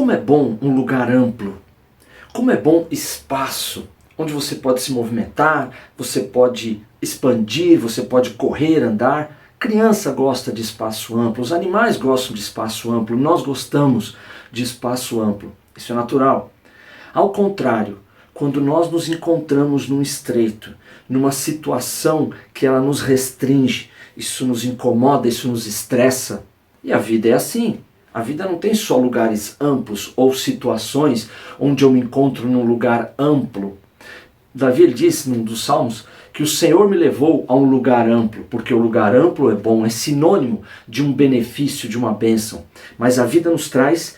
Como é bom um lugar amplo, como é bom espaço, onde você pode se movimentar, você pode expandir, você pode correr, andar. Criança gosta de espaço amplo, os animais gostam de espaço amplo, nós gostamos de espaço amplo, isso é natural. Ao contrário, quando nós nos encontramos num estreito, numa situação que ela nos restringe, isso nos incomoda, isso nos estressa, e a vida é assim. A vida não tem só lugares amplos ou situações onde eu me encontro num lugar amplo. Davi ele disse num dos Salmos que o Senhor me levou a um lugar amplo, porque o lugar amplo é bom, é sinônimo de um benefício, de uma bênção. Mas a vida nos traz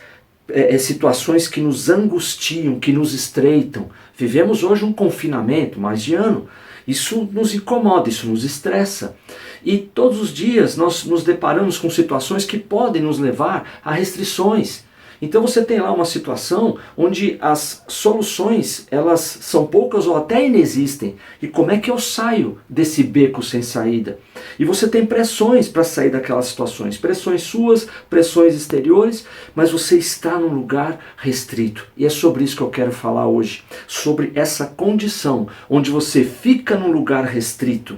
situações que nos angustiam, que nos estreitam. Vivemos hoje um confinamento, mais de ano. Isso nos incomoda, isso nos estressa. E todos os dias nós nos deparamos com situações que podem nos levar a restrições. Então você tem lá uma situação onde as soluções elas são poucas ou até inexistem. E como é que eu saio desse beco sem saída? E você tem pressões para sair daquelas situações. Pressões suas, pressões exteriores, mas você está num lugar restrito. E é sobre isso que eu quero falar hoje. Sobre essa condição onde você fica num lugar restrito.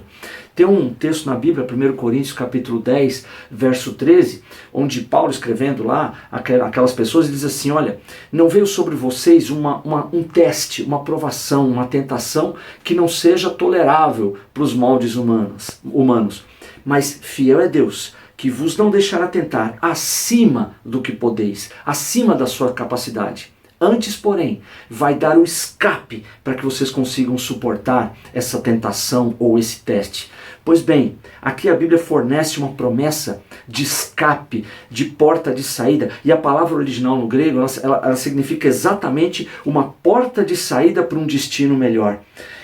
Tem um texto na Bíblia, 1 Coríntios capítulo 10, verso 13, onde Paulo escrevendo lá, aquelas pessoas, ele diz assim, olha, não veio sobre vocês um teste, uma provação, uma tentação que não seja tolerável para os moldes humanos. Mas fiel é Deus, que vos não deixará tentar acima do que podeis, acima da sua capacidade. Antes, porém, vai dar o escape para que vocês consigam suportar essa tentação ou esse teste. Pois bem, aqui a Bíblia fornece uma promessa de escape, de porta de saída. E a palavra original no grego, ela significa exatamente uma porta de saída para um destino melhor.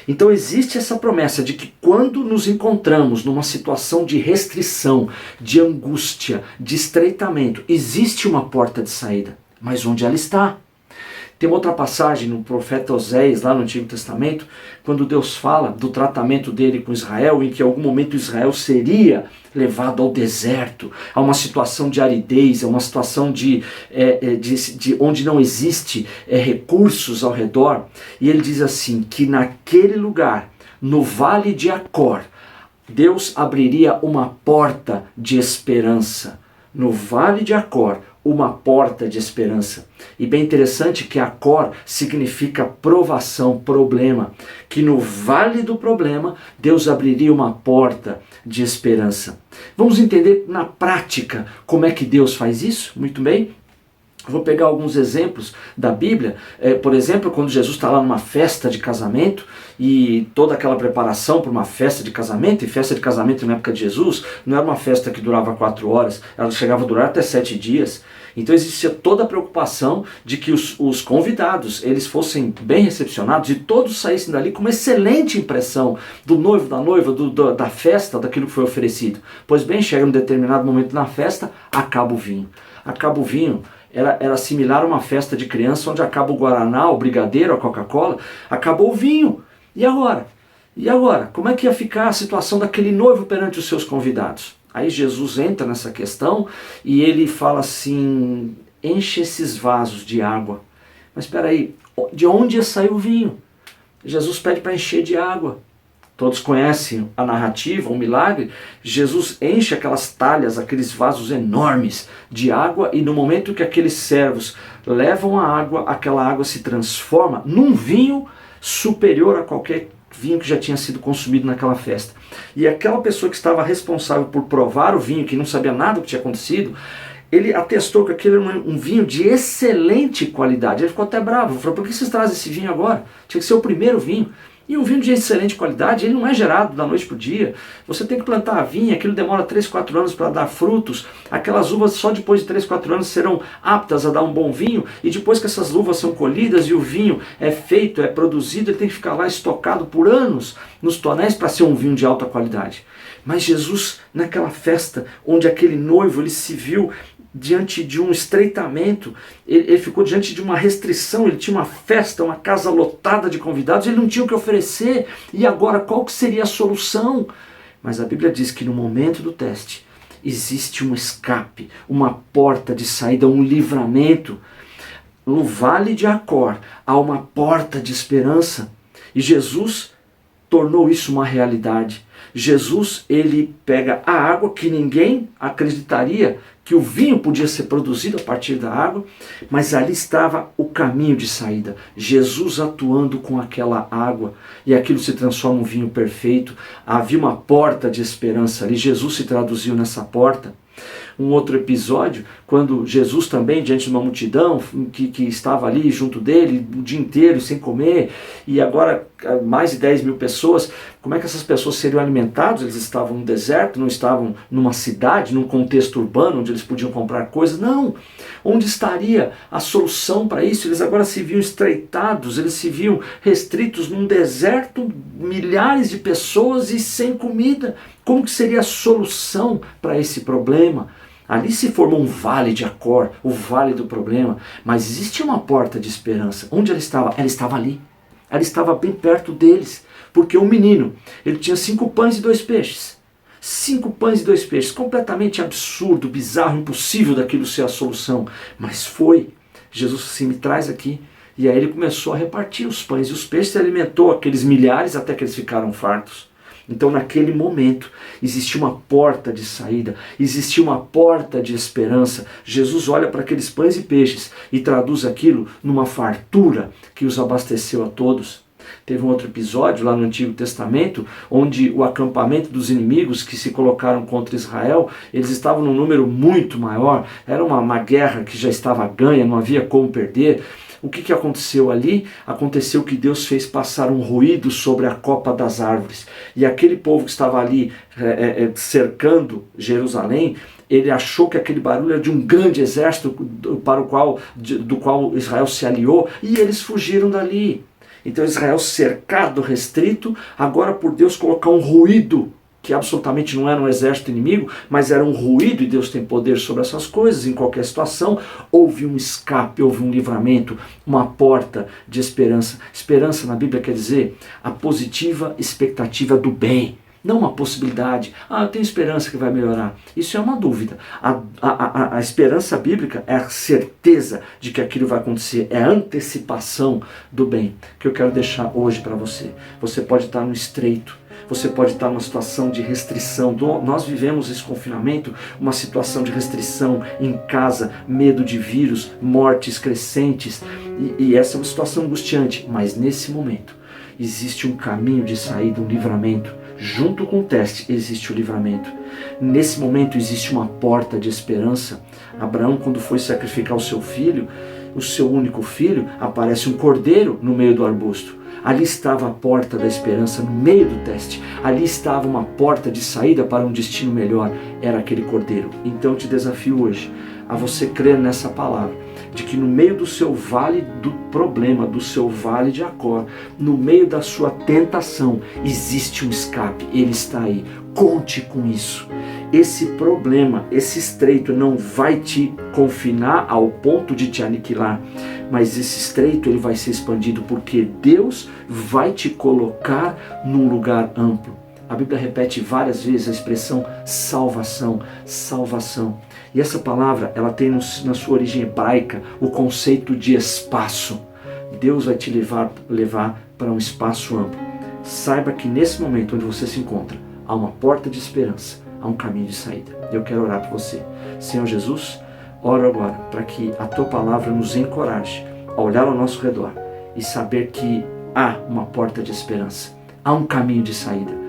Então existe essa promessa de que quando nos encontramos numa situação de restrição, de angústia, de estreitamento, existe uma porta de saída. Mas onde ela está? Tem uma outra passagem no profeta Oséias, lá no Antigo Testamento, quando Deus fala do tratamento dele com Israel, em que em algum momento Israel seria levado ao deserto, a uma situação de aridez, a uma situação de onde não existe recursos ao redor. E ele diz assim, que naquele lugar, no vale de Acor, Deus abriria uma porta de esperança. No vale de Acor, uma porta de esperança. E bem interessante que Acor significa provação, problema. Que no vale do problema, Deus abriria uma porta de esperança. Vamos entender na prática como é que Deus faz isso? Muito bem. Vou pegar alguns exemplos da Bíblia, por exemplo, quando Jesus está lá numa festa de casamento e toda aquela preparação para uma festa de casamento, e festa de casamento na época de Jesus não era uma festa que durava 4 horas, ela chegava a durar até 7 dias. Então existia toda a preocupação de que os convidados eles fossem bem recepcionados e todos saíssem dali com uma excelente impressão do noivo, da noiva, da festa, daquilo que foi oferecido. Pois bem, chega um determinado momento na festa, acaba o vinho. Acaba o vinho. Era similar a uma festa de criança onde acaba o Guaraná, o Brigadeiro, a Coca-Cola, acabou o vinho. E agora? E agora? Como é que ia ficar a situação daquele noivo perante os seus convidados? Aí Jesus entra nessa questão e ele fala assim, enche esses vasos de água. Mas espera aí, de onde ia sair o vinho? Jesus pede para encher de água. Todos conhecem a narrativa, o milagre. Jesus enche aquelas talhas, aqueles vasos enormes de água e no momento que aqueles servos levam a água, aquela água se transforma num vinho superior a qualquer vinho que já tinha sido consumido naquela festa. E aquela pessoa que estava responsável por provar o vinho, que não sabia nada do que tinha acontecido, ele atestou que aquele era um vinho de excelente qualidade. Ele ficou até bravo, falou, por que vocês trazem esse vinho agora? Tinha que ser o primeiro vinho. E um vinho de excelente qualidade, ele não é gerado da noite para o dia. Você tem que plantar a vinha, aquilo demora 3, 4 anos para dar frutos. Aquelas uvas só depois de 3, 4 anos serão aptas a dar um bom vinho. E depois que essas uvas são colhidas e o vinho é feito, é produzido, ele tem que ficar lá estocado por anos nos tonéis para ser um vinho de alta qualidade. Mas Jesus, naquela festa, onde aquele noivo ele se viu diante de um estreitamento, ele ficou diante de uma restrição, ele tinha uma festa, uma casa lotada de convidados, ele não tinha o que oferecer, e agora qual que seria a solução? Mas a Bíblia diz que no momento do teste, existe um escape, uma porta de saída, um livramento. no vale de Acor há uma porta de esperança. E Jesus tornou isso uma realidade. Jesus, ele pega a água que ninguém acreditaria que o vinho podia ser produzido a partir da água, mas ali estava o caminho de saída. Jesus atuando com aquela água, e aquilo se transforma em um vinho perfeito. Havia uma porta de esperança ali, Jesus se traduziu nessa porta. Um outro episódio, quando Jesus também, diante de uma multidão que estava ali junto dele o dia inteiro sem comer, e agora mais de 10 mil pessoas, como é que essas pessoas seriam alimentadas? Eles estavam no deserto, não estavam numa cidade, num contexto urbano, onde eles podiam comprar coisas, não! Onde estaria a solução para isso? Eles agora se viam estreitados, eles se viam restritos num deserto, milhares de pessoas e sem comida. Como que seria a solução para esse problema? Ali se formou um vale de Acor, o vale do problema, mas existe uma porta de esperança. Onde ela estava? Ela estava ali. Ela estava bem perto deles, porque o menino, ele tinha 5 pães e 2 peixes. 5 pães e 2 peixes, completamente absurdo, bizarro, impossível daquilo ser a solução. Mas foi. Jesus assim, me traz aqui. E aí ele começou a repartir os pães e os peixes, e alimentou aqueles milhares até que eles ficaram fartos. Então naquele momento existia uma porta de saída, existia uma porta de esperança. Jesus olha para aqueles pães e peixes e traduz aquilo numa fartura que os abasteceu a todos. Teve um outro episódio lá no Antigo Testamento, onde o acampamento dos inimigos que se colocaram contra Israel, eles estavam num número muito maior, era uma guerra que já estava ganha, não havia como perder. O que aconteceu ali? Aconteceu que Deus fez passar um ruído sobre a copa das árvores. E aquele povo que estava ali cercando Jerusalém, ele achou que aquele barulho era de um grande exército do qual Israel se aliou, e eles fugiram dali. Então Israel cercado, restrito, agora por Deus colocar um ruído, que absolutamente não era um exército inimigo, mas era um ruído, e Deus tem poder sobre essas coisas. Em qualquer situação, houve um escape, houve um livramento, uma porta de esperança. Esperança na Bíblia quer dizer a positiva expectativa do bem, não uma possibilidade. Eu tenho esperança que vai melhorar. Isso é uma dúvida. A esperança bíblica é a certeza de que aquilo vai acontecer, é a antecipação do bem, que eu quero deixar hoje para você. Você pode estar no estreito, você pode estar numa situação de restrição. Nós vivemos esse confinamento, uma situação de restrição em casa, medo de vírus, mortes crescentes, e essa é uma situação angustiante. Mas nesse momento existe um caminho de saída, um livramento. Junto com o teste existe o livramento. Nesse momento existe uma porta de esperança. Abraão, quando foi sacrificar o seu filho, o seu único filho, aparece um cordeiro no meio do arbusto. Ali estava a porta da esperança, no meio do teste. Ali estava uma porta de saída para um destino melhor. Era aquele cordeiro. Então eu te desafio hoje a você crer nessa palavra, de que no meio do seu vale do problema, do seu vale de Acor, no meio da sua tentação, existe um escape. Ele está aí. Conte com isso. Esse problema, esse estreito não vai te confinar ao ponto de te aniquilar, mas esse estreito ele vai ser expandido, porque Deus vai te colocar num lugar amplo. A Bíblia repete várias vezes a expressão salvação, salvação. E essa palavra, ela tem na sua origem hebraica o conceito de espaço. Deus vai te levar para um espaço amplo. Saiba que nesse momento onde você se encontra, há uma porta de esperança, há um caminho de saída. Eu quero orar por você. Senhor Jesus, oro agora para que a Tua palavra nos encoraje a olhar ao nosso redor e saber que há uma porta de esperança, há um caminho de saída.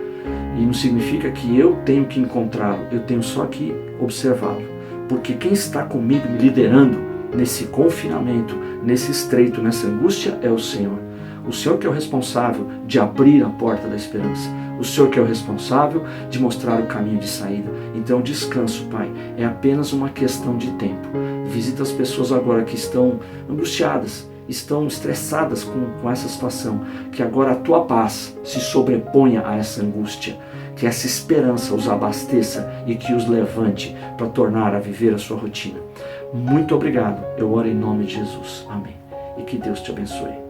E não significa que eu tenho que encontrá-lo, eu tenho só que observá-lo. Porque quem está comigo, me liderando nesse confinamento, nesse estreito, nessa angústia, é o Senhor. O Senhor que é o responsável de abrir a porta da esperança. O Senhor que é o responsável de mostrar o caminho de saída. Então descanso, Pai, é apenas uma questão de tempo. Visita as pessoas agora que estão angustiadas, estão estressadas com essa situação. Que agora a Tua paz se sobreponha a essa angústia. Que essa esperança os abasteça e que os levante para tornar a viver a sua rotina. Muito obrigado. Eu oro em nome de Jesus. Amém. E que Deus te abençoe.